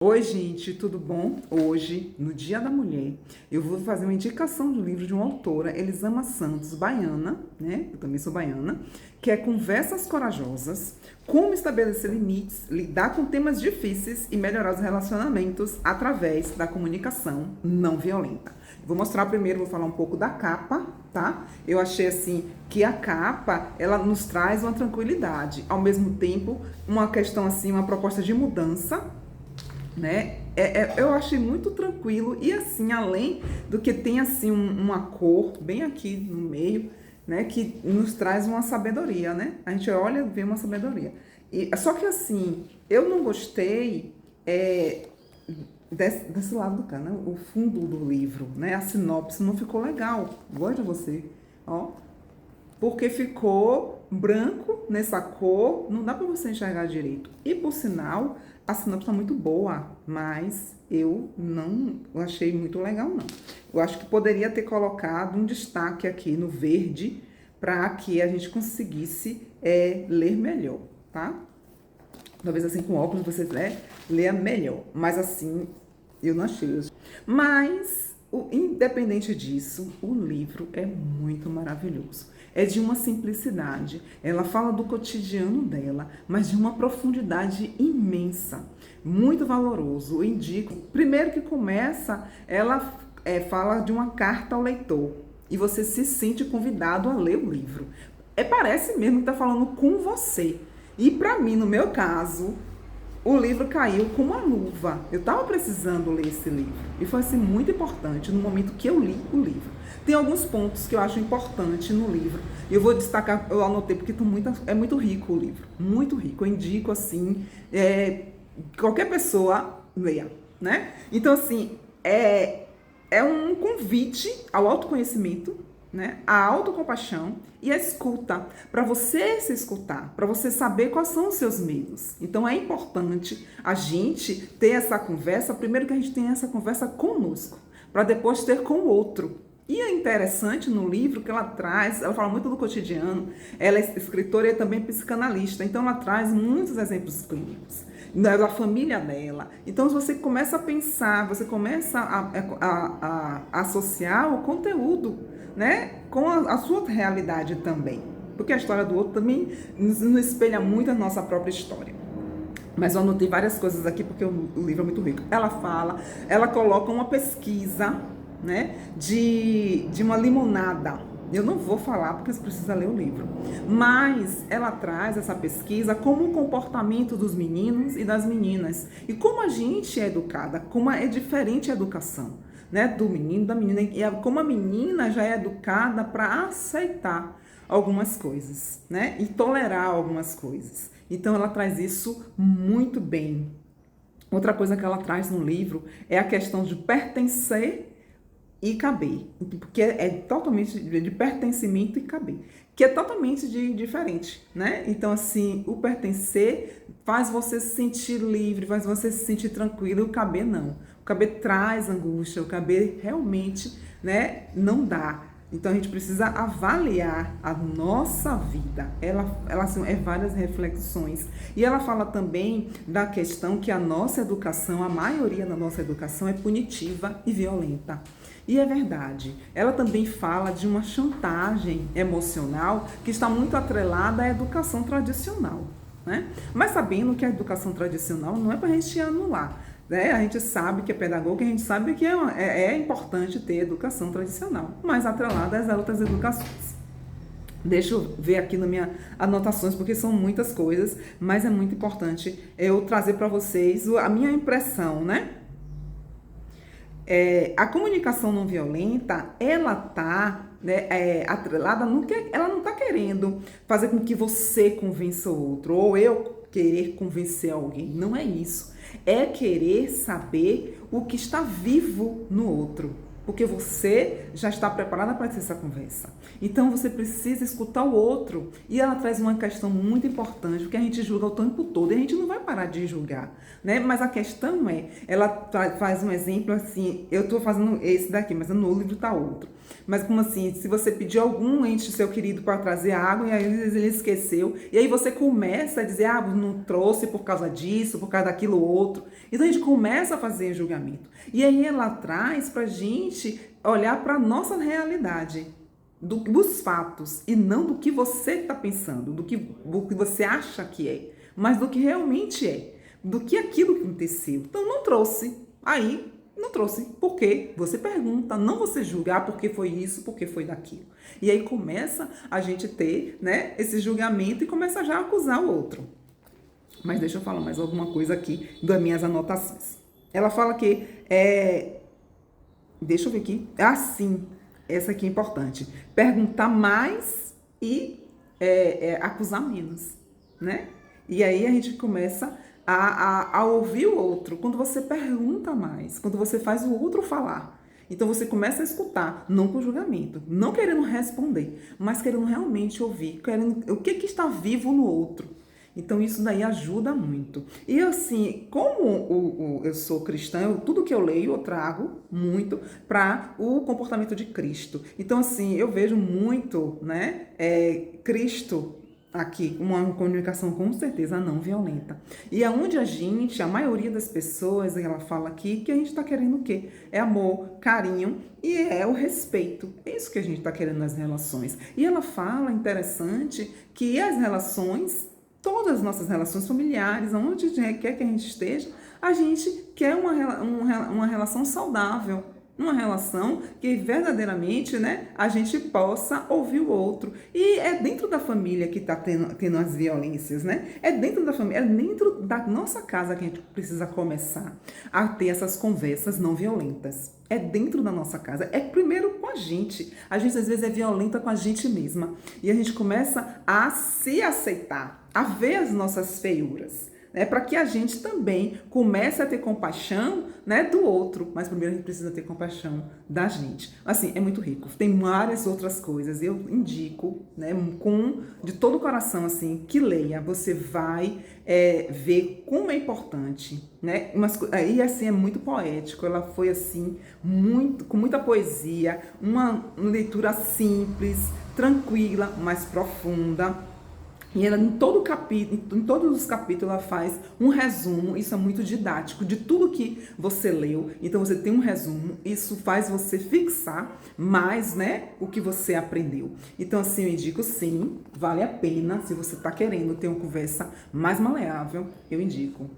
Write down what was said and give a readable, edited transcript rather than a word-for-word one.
Oi, gente, tudo bom? Hoje, no Dia da Mulher, eu vou fazer uma indicação do livro de uma autora, Elisama Santos, baiana, né? Eu também sou baiana, que é Conversas Corajosas, como estabelecer limites, lidar com temas difíceis e melhorar os relacionamentos através da comunicação não violenta. Vou mostrar primeiro, vou falar um pouco da capa, tá? Eu achei assim que a capa, ela nos traz uma tranquilidade, ao mesmo tempo, uma questão assim, uma proposta de mudança, né? Eu achei muito tranquilo e assim, além do que tem assim uma cor bem aqui no meio, né, que nos traz uma sabedoria, né? A gente olha e vê uma sabedoria. Só que assim, eu não gostei desse lado do cara, né? O fundo do livro, né? A sinopse não ficou legal. Gosto de você, ó. Porque ficou branco nessa cor, não dá para você enxergar direito. E por sinal, a sinopse está muito boa, mas eu não achei muito legal, não. Eu acho que poderia ter colocado um destaque aqui no verde para que a gente conseguisse ler melhor, tá? Talvez assim com óculos você leia melhor, mas assim eu não achei. Mas, independente disso, o livro é muito maravilhoso. É de uma simplicidade. Ela fala do cotidiano dela, mas de uma profundidade imensa. Muito valoroso. Eu indico. Primeiro que começa, ela fala de uma carta ao leitor. E você se sente convidado a ler o livro. Parece mesmo que está falando com você. E para mim, no meu caso, o livro caiu com uma luva. Eu estava precisando ler esse livro. E foi assim, muito importante no momento que eu li o livro. Tem alguns pontos que eu acho importante no livro. E eu vou destacar, eu anotei, porque é muito rico o livro. Muito rico. Eu indico, assim, qualquer pessoa leia, né? Então, assim, é um convite ao autoconhecimento, né? A autocompaixão e a escuta, para você se escutar, para você saber quais são os seus medos. Então é importante a gente ter essa conversa, primeiro que a gente tenha essa conversa conosco, para depois ter com o outro. E é interessante no livro que ela traz, ela fala muito do cotidiano, ela é escritora e também psicanalista, então ela traz muitos exemplos clínicos da família dela. Então você começa a pensar, você começa a associar o conteúdo, né, com a sua realidade também. Porque a história do outro também nos espelha muito a nossa própria história. Mas eu anotei várias coisas aqui porque o livro é muito rico. Ela coloca uma pesquisa, né, de uma limonada. Eu não vou falar porque você precisa ler o livro. Mas ela traz essa pesquisa como o comportamento dos meninos e das meninas. E como a gente é educada, como é diferente a educação, né, do menino, da menina. E como a menina já é educada para aceitar algumas coisas, né, e tolerar algumas coisas. Então ela traz isso muito bem. Outra coisa que ela traz no livro é a questão de pertencer e caber, porque é totalmente de pertencimento e caber, que é totalmente diferente, né? Então, assim, o pertencer faz você se sentir livre, faz você se sentir tranquilo, e o caber não. O caber traz angústia, o caber realmente, né, não dá. Então a gente precisa avaliar a nossa vida. Ela assim, várias reflexões. E ela fala também da questão que a nossa educação, a maioria da nossa educação é punitiva e violenta. E é verdade. Ela também fala de uma chantagem emocional que está muito atrelada à educação tradicional, né? Mas sabendo que a educação tradicional não é para a gente anular, né? A gente sabe que é pedagogo, a gente sabe que é importante ter educação tradicional, mas atrelada às outras educações. Deixa eu ver aqui nas minhas anotações, porque são muitas coisas, mas é muito importante eu trazer para vocês a minha impressão, né? A comunicação não violenta, ela tá, né, atrelada, ela não está querendo fazer com que você convença o outro, ou eu querer convencer alguém. Não é isso. É querer saber o que está vivo no outro. porque você já está preparada para ter essa conversa. Então você precisa escutar o outro. E ela traz uma questão muito importante, porque a gente julga o tempo todo e a gente não vai parar de julgar, né? Mas a questão é, ela faz um exemplo assim, eu estou fazendo esse daqui, mas no livro está outro. Mas como assim, se você pedir algum ente seu querido para trazer água e aí ele esqueceu, e aí você começa a dizer, ah, não trouxe por causa disso, por causa daquilo outro. Então a gente começa a fazer julgamento. E aí ela traz pra gente olhar para a nossa realidade, dos fatos, e não do que você está pensando, do que você acha que é, mas do que realmente é, do que aquilo que aconteceu. Então não trouxe. Aí não trouxe. Por quê? Você pergunta, não você julgar porque foi isso, porque foi daquilo. E aí começa a gente ter, né, esse julgamento e começa já a acusar o outro. Mas deixa eu falar mais alguma coisa aqui das minhas anotações. Ela fala que deixa eu ver aqui. Ah, sim. Essa aqui é importante. Perguntar mais e acusar menos, né? E aí a gente começa a ouvir o outro. Quando você pergunta mais, quando você faz o outro falar. Então você começa a escutar, não com julgamento, não querendo responder, mas querendo realmente ouvir, querendo o que está vivo no outro. Então isso daí ajuda muito. E assim, como eu sou cristã, tudo que eu leio eu trago muito para o comportamento de Cristo. Então assim, eu vejo muito, né, Cristo aqui, uma comunicação com certeza não violenta. E é onde a maioria das pessoas, ela fala aqui que a gente está querendo o quê? É amor, carinho e é o respeito. É isso que a gente está querendo nas relações. E ela fala, interessante, que as relações, todas as nossas relações familiares, onde quer que a gente esteja, a gente quer uma relação saudável, uma relação que verdadeiramente, né, a gente possa ouvir o outro. E é dentro da família que está tendo as violências, né? É dentro da família, é dentro da nossa casa que a gente precisa começar a ter essas conversas não violentas. É dentro da nossa casa. É primeiro com a gente. A gente às vezes é violenta com a gente mesma. E a gente começa a se aceitar, a ver as nossas feiuras, né, para que a gente também comece a ter compaixão, né, do outro. Mas primeiro a gente precisa ter compaixão da gente. Assim, é muito rico. Tem várias outras coisas. Eu indico, né, de todo o coração, assim, que leia. Você vai ver como é importante, né? E assim, é muito poético. Ela foi assim, com muita poesia, uma leitura simples, tranquila, mas profunda. E ela, em todos os capítulos, ela faz um resumo. Isso é muito didático de tudo que você leu. Então você tem um resumo, isso faz você fixar mais, né, o que você aprendeu. Então assim, eu indico sim, vale a pena. Se você está querendo ter uma conversa mais maleável, eu indico.